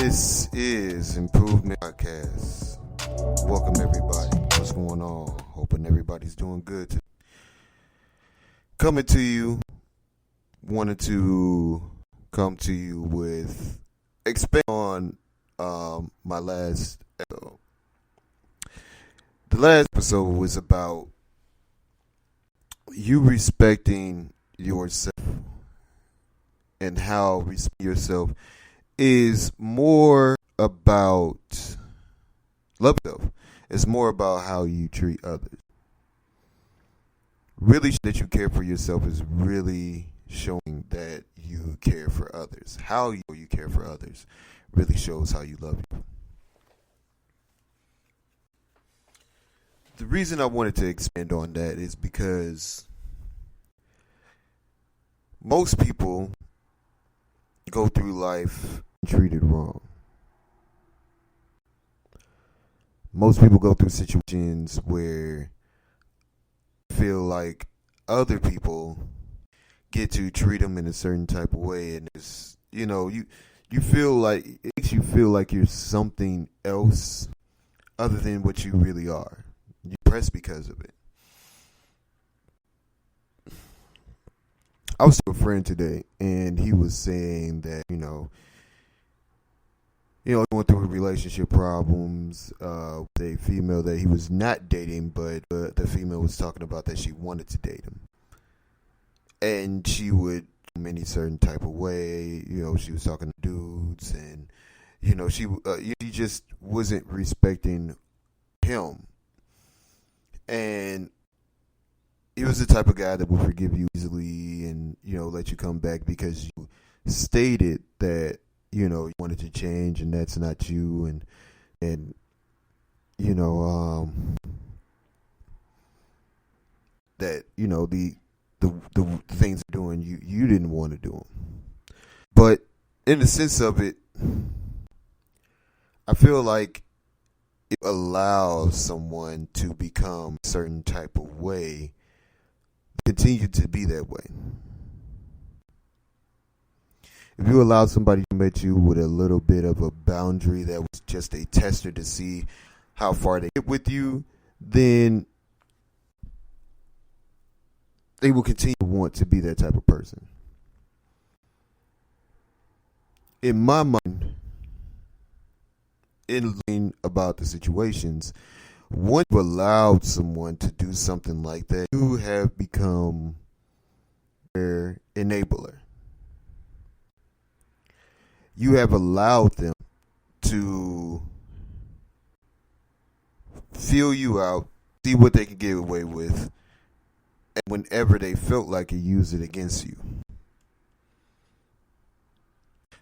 This is Improvement Podcast. Welcome everybody. What's going on? Hoping everybody's doing good. Coming to you, wanted to come to you with expand on my last episode. The last episode was about you respecting yourself and how respecting yourself is more about love yourself. It's more about how you treat others. Really, that you care for yourself is really showing that you care for others. How you care for others really shows how you love you. The reason I wanted to expand on that is because most people go through life treated wrong. Most people go through situations where they feel like other people get to treat them in a certain type of way, and it's, you feel like it makes you feel like you're something else other than what you really are. You're depressed because of it. I was with a friend today, and he was saying that, going through relationship problems with a female that he was not dating, but the female was talking about that she wanted to date him. And she would, in any certain type of way, she was talking to dudes, and, she just wasn't respecting him. And he was the type of guy that would forgive you easily and, let you come back because you stated that, you wanted to change and that's not you. And that, the things you're doing, you didn't want to do them. But in the sense of it, I feel like it allows someone to become a certain type of way, continue to be that way. If you allow somebody to meet you with a little bit of a boundary that was just a tester to see how far they get with you, then they will continue to want to be that type of person. In my mind, in learning about the situations, once you've allowed someone to do something like that, you have become their enabler. You have allowed them to feel you out, see what they can get away with, and whenever they felt like it, use it against you.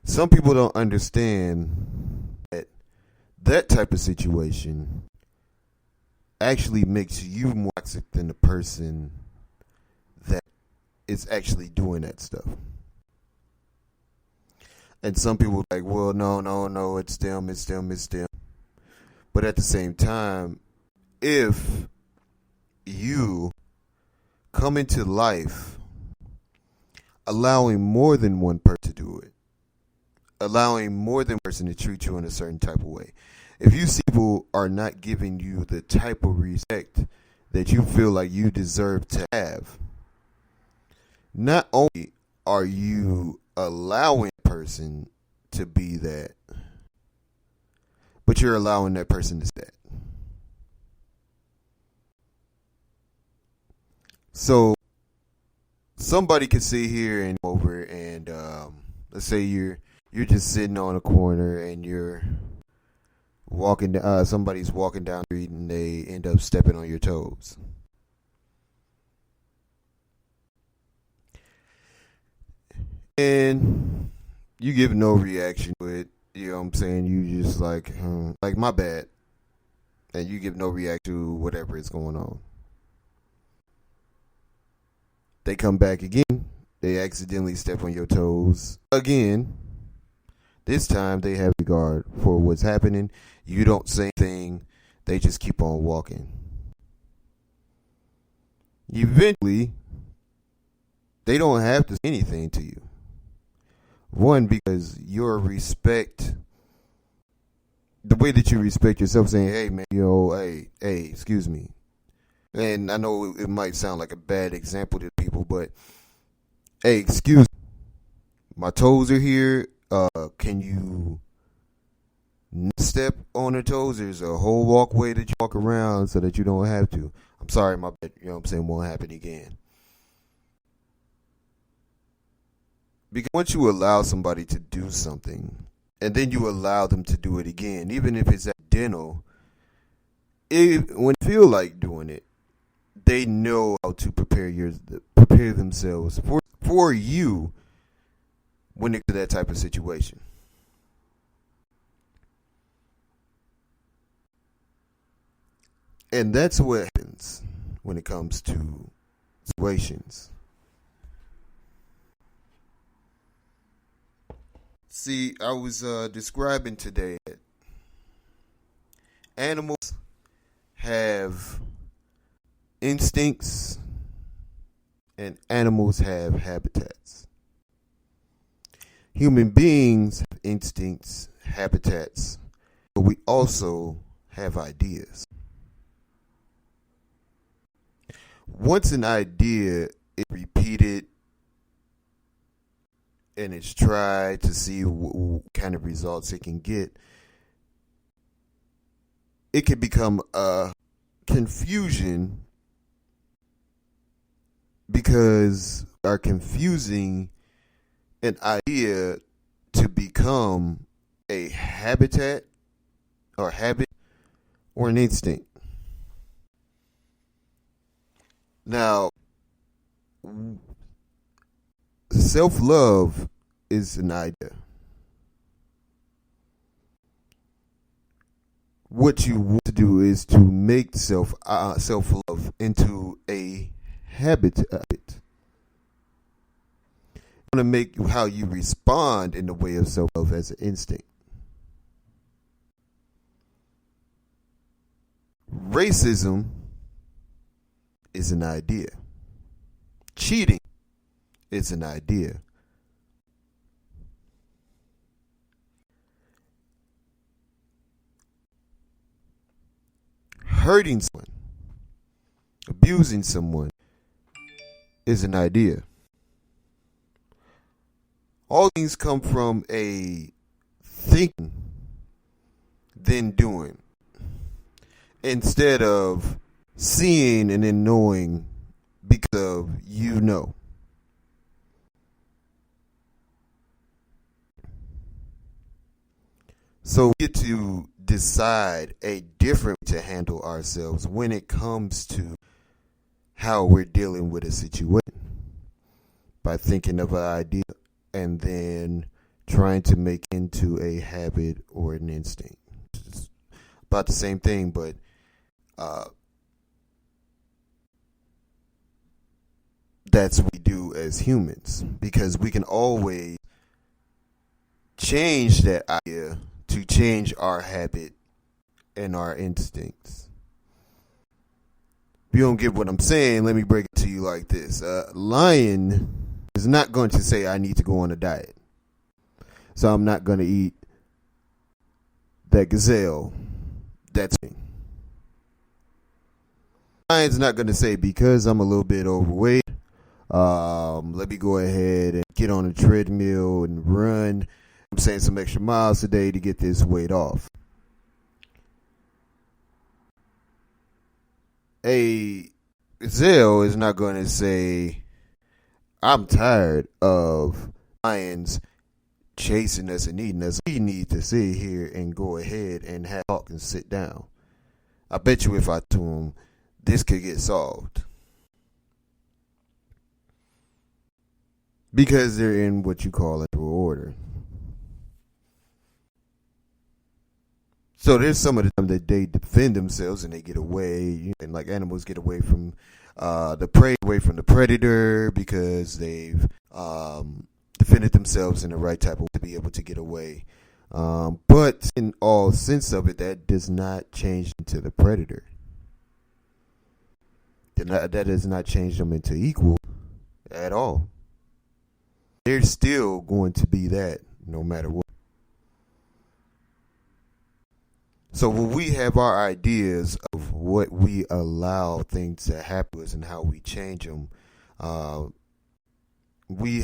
Some people don't understand that type of situation actually makes you more toxic than the person that is actually doing that stuff. And some people are like, well, no, it's them. But at the same time, if you come into life allowing more than one person to do it, allowing more than one person to treat you in a certain type of way, if you see people are not giving you the type of respect that you feel like you deserve to have, not only are you allowing a person to be that, but you're allowing that person to stay that. So somebody could sit here and over and let's say you're just sitting on a corner and you're walking, somebody's walking down the street and they end up stepping on your toes. And you give no reaction to it, you know what I'm saying? You just like my bad. And you give no reaction to whatever is going on. They come back again. They accidentally step on your toes again. This time they have regard for what's happening. You don't say anything. They just keep on walking. Eventually, they don't have to say anything to you. One, because your respect the way that you respect yourself, saying, "Hey, man, hey, excuse me." And I know it might sound like a bad example to people, but hey, excuse me, my toes are here. Can you step on the toes? There's a whole walkway that you walk around so that you don't have to. I'm sorry, my bad. You know what I'm saying? Won't happen again. Because once you allow somebody to do something, and then you allow them to do it again, even if it's accidental, when they feel like doing it, they know how to prepare themselves for you when it's that type of situation. And that's what happens when it comes to situations. See, I was describing today that animals have instincts and animals have habitats. Human beings have instincts, habitats, but we also have ideas. Once an idea is repeated and it's tried to see what kind of results it can get, it can become a confusion because we are confusing an idea to become a habitat or habit or an instinct. Now, self-love is an idea. What you want to do is to make self-love into a habit. You want to make how you respond in the way of self-love as an instinct. Racism is an idea. Cheating is an idea. Hurting someone, abusing someone is an idea. All things come from a thinking, then doing, instead of seeing and then knowing because of you know. So we get to decide a different way to handle ourselves when it comes to how we're dealing with a situation, by thinking of an idea and then trying to make into a habit or an instinct. It's about the same thing, but that's what we do as humans, because we can always change that idea to change our habit and our instincts. If you don't get what I'm saying, let me break it to you like this. A lion is not going to say, I need to go on a diet, so I'm not going to eat that gazelle. That's me. Lion's not going to say, because I'm a little bit overweight, let me go ahead and get on a treadmill and run. I'm saying some extra miles a day to get this weight off. A gazelle is not going to say, I'm tired of lions chasing us and eating us. We need to sit here and go ahead and have a talk and sit down. I bet you if I told him, this could get solved. Because they're in what you call a order. So there's some of the time that they defend themselves and they get away, and like animals get away from the prey, away from the predator, because they've defended themselves in the right type of way to be able to get away. But in all sense of it, that does not change into the predator. That does not change them into equal at all. They're still going to be that no matter what. So when we have our ideas of what we allow things to happen to us and how we change them, uh, we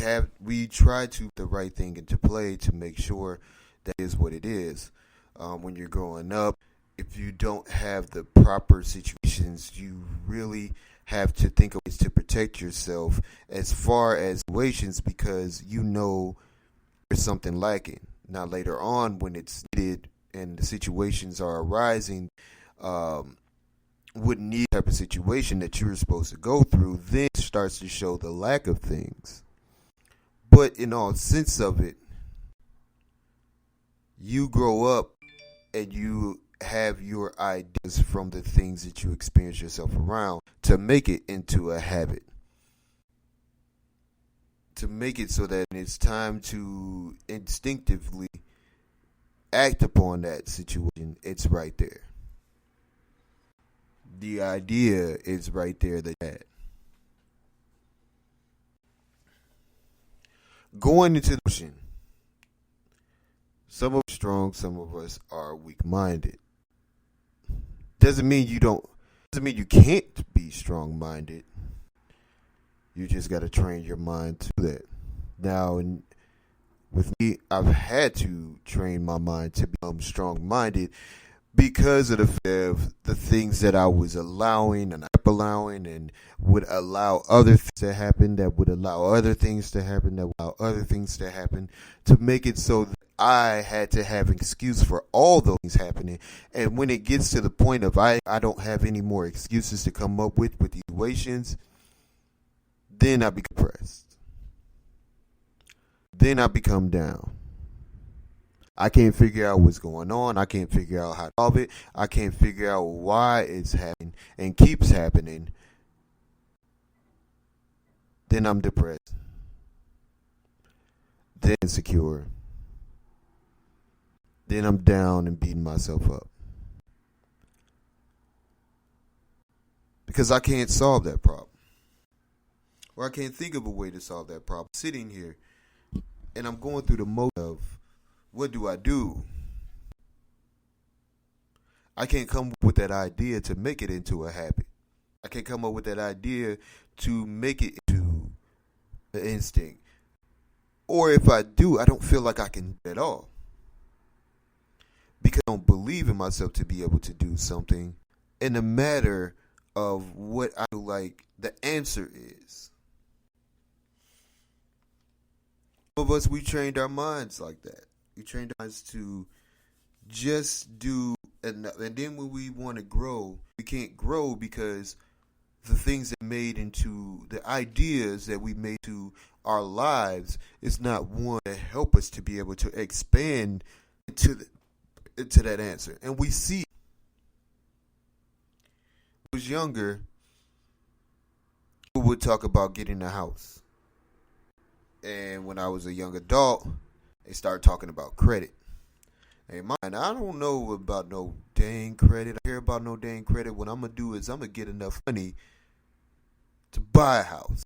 try to put the right thing into play to make sure that is what it is. When you're growing up, if you don't have the proper situations, you really have to think of ways to protect yourself as far as situations, because you know there's something lacking. Now later on, when it's needed and the situations are arising, would need type of situation that you're supposed to go through, then it starts to show the lack of things. But in all sense of it, you grow up and you have your ideas from the things that you experience yourself around to make it into a habit. To make it so that it's time to instinctively act upon that situation, it's right there. The idea is right there that you had. Going into the ocean, some of us are strong, some of us are weak-minded. Doesn't mean you can't be strong-minded. You just got to train your mind to that. Now, with me, I've had to train my mind to become strong-minded because of the things that I was allowing and allowing, and would allow other things to happen, that would allow other things to happen, that would allow other things to happen, to make it so that I had to have an excuse for all those things happening. And when it gets to the point of I don't have any more excuses to come up with these situations, then I become depressed. Then I become down. I can't figure out what's going on. I can't figure out how to solve it. I can't figure out why it's happening and keeps happening. Then I'm depressed. Then insecure. Then I'm down and beating myself up. Because I can't solve that problem. Or I can't think of a way to solve that problem. Sitting here and I'm going through the mode of, what do I do? I can't come up with that idea to make it into a habit. I can't come up with that idea to make it into an instinct. Or if I do, I don't feel like I can do it at all. Because I don't believe in myself to be able to do something in a matter of what I feel like the answer is. Some of us, we trained our minds like that. We trained our minds to just do enough. And then when we want to grow, we can't grow because the things that made into the ideas that we made to our lives is not one to help us to be able to expand into that answer. And we see, when I was younger, people would talk about getting a house. And when I was a young adult, they started talking about credit. Hey, man, I don't know about no dang credit. I hear about no dang credit. What I'm going to do is I'm going to get enough money to buy a house.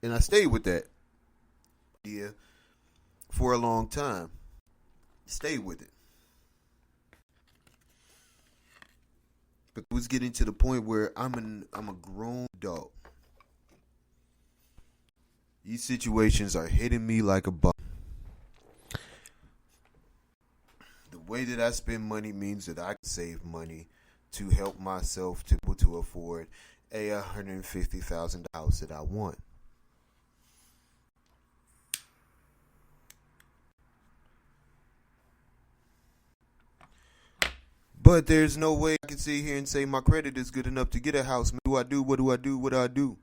And I stayed with that idea for a long time. Stayed with it. But it was getting to the point where I'm a grown adult. These situations are hitting me like a bum. The way that I spend money means that I can save money to help myself to be able to afford a $150,000 house that I want. But there's no way I can sit here and say my credit is good enough to get a house. What do I do? What do I do? What do I do?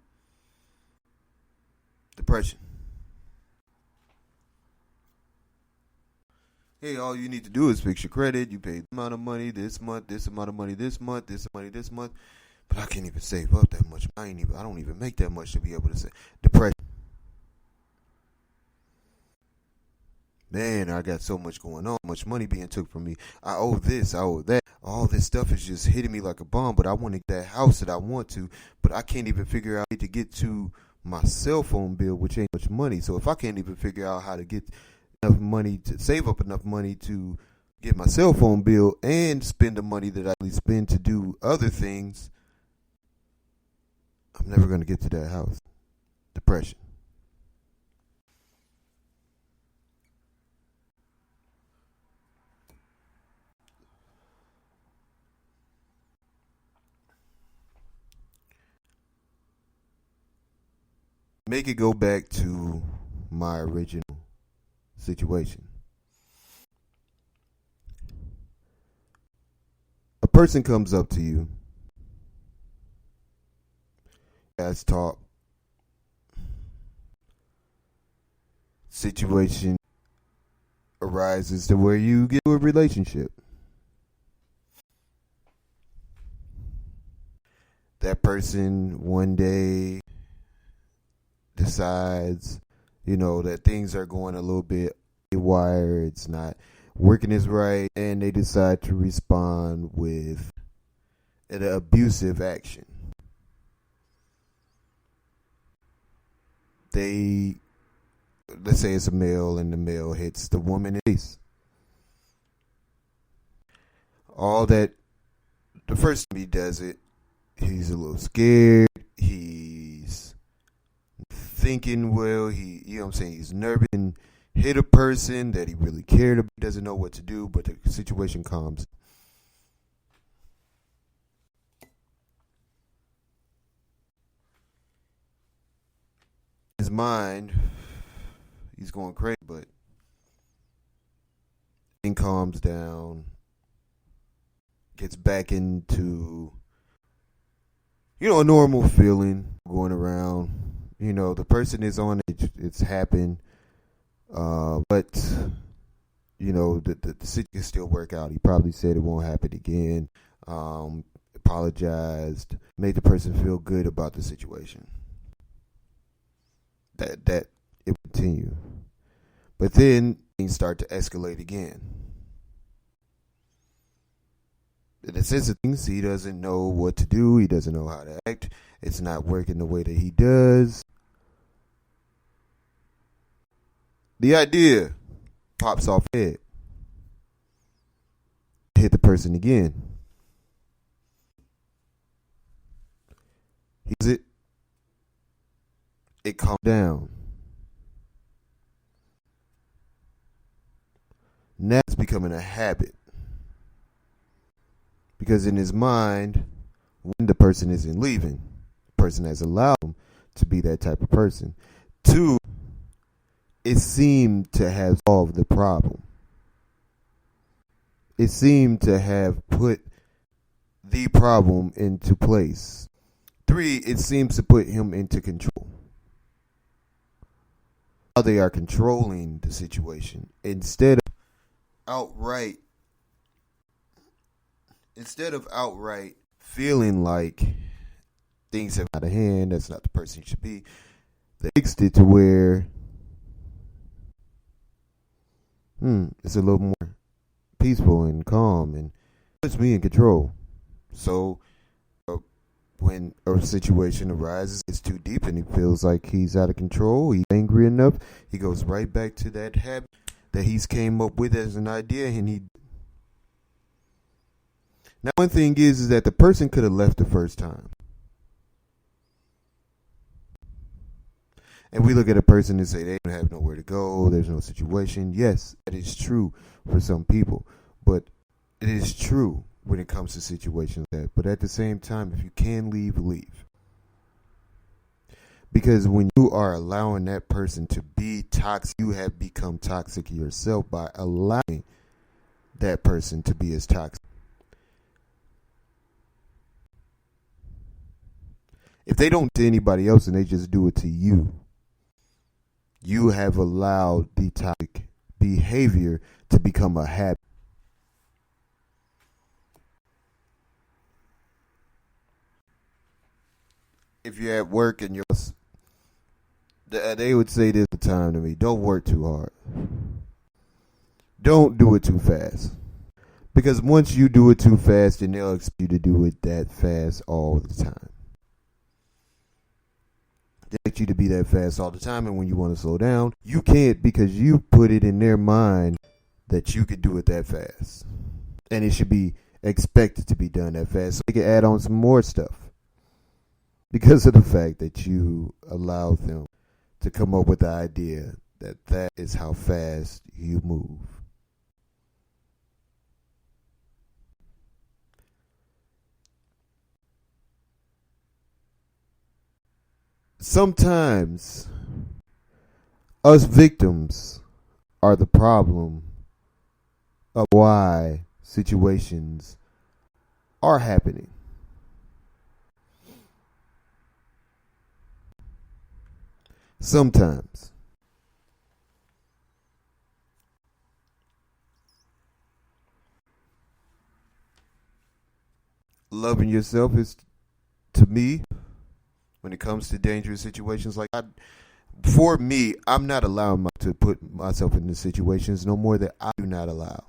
Depression. Hey, all you need to do is fix your credit. You pay this amount of money this month, this amount of money this month, this money this month. But I can't even save up that much. I don't even make that much to be able to say depression. Man, I got so much going on, much money being took from me. I owe this, I owe that. All this stuff is just hitting me like a bomb, but I want to get that house that I want to, but I can't even figure out how to get to my cell phone bill, which ain't much money. So if I can't even figure out how to get enough money to save up enough money to get my cell phone bill and spend the money that I really spend to do other things, I'm never going to get to that house. Depression. Make it go back to my original situation. A person comes up to you, guys talk, situation arises to where you get to a relationship. That person one day decides, that things are going a little bit haywire, it's not working as right, and they decide to respond with an abusive action. Let's say it's a male, and the male hits the woman in the face. All that, the first time he does it, he's a little scared, he's thinking, he's nervous and hit a person that he really cared about, doesn't know what to do, but the situation calms. His mind, he's going crazy, but he calms down, gets back into, a normal feeling going around. The person is on it, it's happened, but, the situation can still work out. He probably said it won't happen again, apologized, made the person feel good about the situation. That it would continue. But then things start to escalate again. In the sense of things, he doesn't know what to do, he doesn't know how to act, it's not working the way that he does. The idea pops off his head. Hit the person again. He does it. It calms down. Now it's becoming a habit. Because in his mind, when the person isn't leaving, the person has allowed him to be that type of person. 2, it seemed to have solved the problem. It seemed to have put the problem into place. 3, it seems to put him into control. How they are controlling the situation instead of outright feeling like things have out of hand, that's not the person you should be. They fixed it to where it's a little more peaceful and calm and puts me in control. So when a situation arises, it's too deep and he feels like he's out of control, he's angry enough, he goes right back to that habit that he's came up with as an idea. And now one thing is that the person could have left the first time. And we look at a person and say they don't have nowhere to go, there's no situation. Yes, that is true for some people, but it is true when it comes to situations like that. But at the same time, if you can leave, leave. Because when you are allowing that person to be toxic, you have become toxic yourself by allowing that person to be as toxic. If they don't do anybody else and they just do it to you, you have allowed the toxic behavior to become a habit. If you're at work and they would say this all the time to me, don't work too hard. Don't do it too fast. Because once you do it too fast, then they'll expect you to do it that fast all the time. They expect expect you to be that fast all the time, and when you want to slow down, you can't because you put it in their mind that you could do it that fast. And it should be expected to be done that fast. So they can add on some more stuff because of the fact that you allowed them to come up with the idea that that is how fast you move. Sometimes us victims are the problem of why situations are happening. Sometimes. Loving yourself is, to me, when it comes to dangerous situations like that, for me, I'm not allowing to put myself in the situations no more that I do not allow.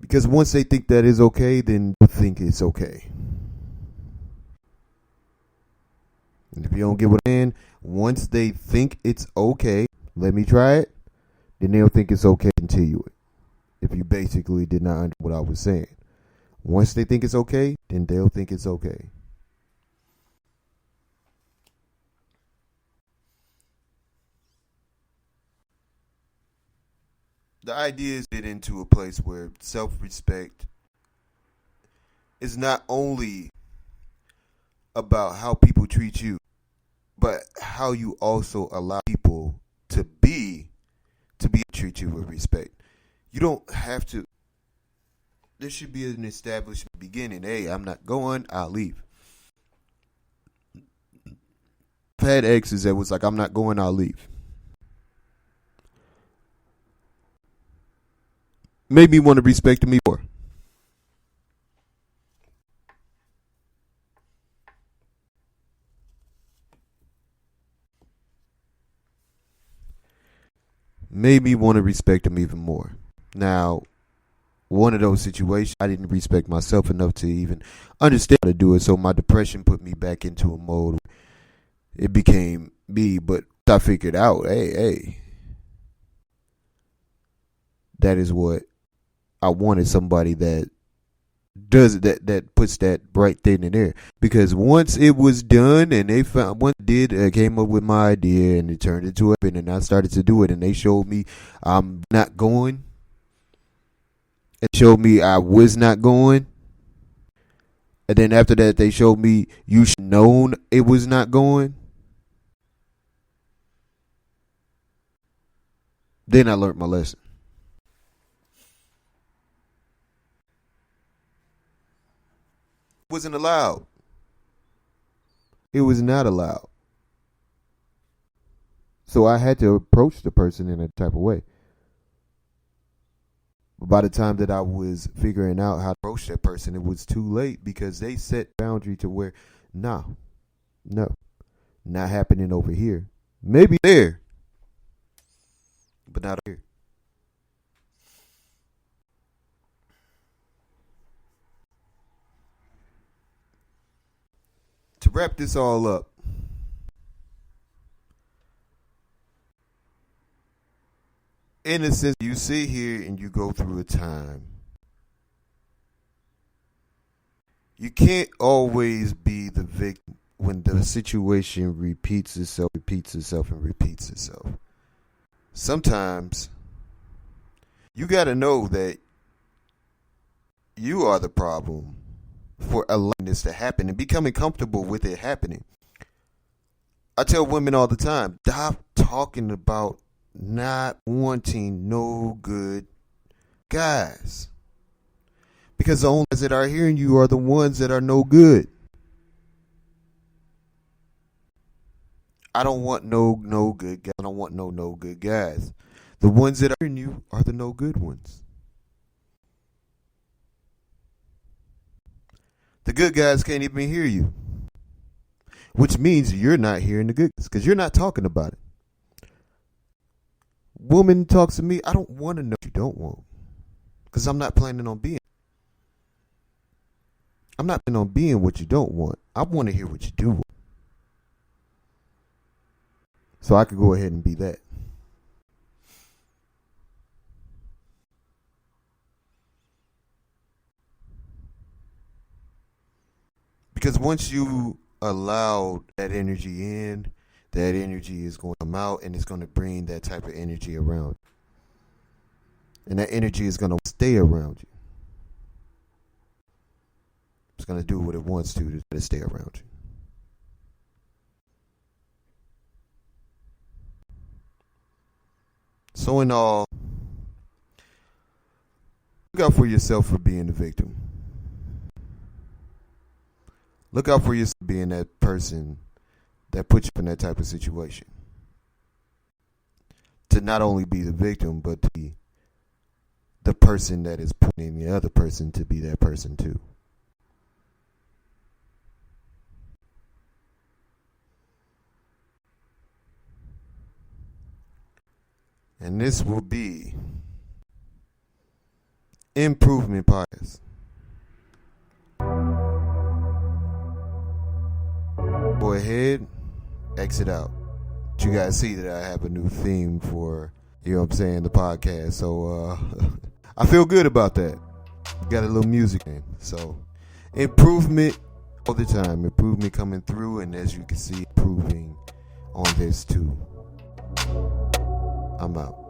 Because once they think that is okay, then you think it's okay. And if you don't get what I'm saying, once they think it's okay, let me try it, then they'll think it's okay to continue it. If you basically did not understand what I was saying. Once they think it's okay, then they'll think it's okay. The idea is to get into a place where self-respect is not only about how people treat you, but how you also allow people to treat you with respect. You don't have to. There should be an established beginning. Hey, I'm not going, I'll leave. I've had exes that was like, I'm not going, I'll leave. Made me want to respect me more. Made me want to respect him even more. Now, one of those situations, I didn't respect myself enough to even understand how to do it, so my depression put me back into a mode. It became me, but I figured out, hey, that is what I wanted, somebody that does that puts that right thing in there. Because once it was done and they found one did came up with my idea and it turned into it, and I started to do it and they showed me I'm not going. It showed me I was not going. And then after that they showed me you should have known it was not going. Then I learned my lesson. Wasn't allowed. It was not allowed. So I had to approach the person in a type of way. But by the time that I was figuring out how to approach that person, it was too late because they set boundary to where, no, not happening over here. Maybe there, but not here. To wrap this all up, in a sense, you sit here and you go through a time. You can't always be the victim when the situation repeats itself, and repeats itself. Sometimes you got to know that you are the problem for allowing this to happen and becoming comfortable with it happening. I tell women all the time, stop talking about not wanting no good guys. Because the only guys that are hearing you are the ones that are no good. I don't want no good guys. I don't want no good guys. The ones that are hearing you are the no good ones. The good guys can't even hear you. Which means you're not hearing the good guys because you're not talking about it. Woman talks to me, I don't want to know what you don't want. Because I'm not planning on being. I'm not planning on being what you don't want. I want to hear what you do want. So I could go ahead and be that. Because once you allow that energy in, that energy is going to come out and it's going to bring that type of energy around. And that energy is going to stay around you. It's going to do what it wants to stay around you. So in all, look out for yourself for being the victim. Look out for yourself being that person that puts you in that type of situation. To not only be the victim, but to be the person that is pointing the other person to be that person too. And this will be Improvement Podcast. Go ahead, exit out. You guys see that I have a new theme for, you know what I'm saying, the podcast. So I feel good about that. Got a little music in. So improvement all the time. Improvement coming through, and as you can see, improving on this too. I'm out.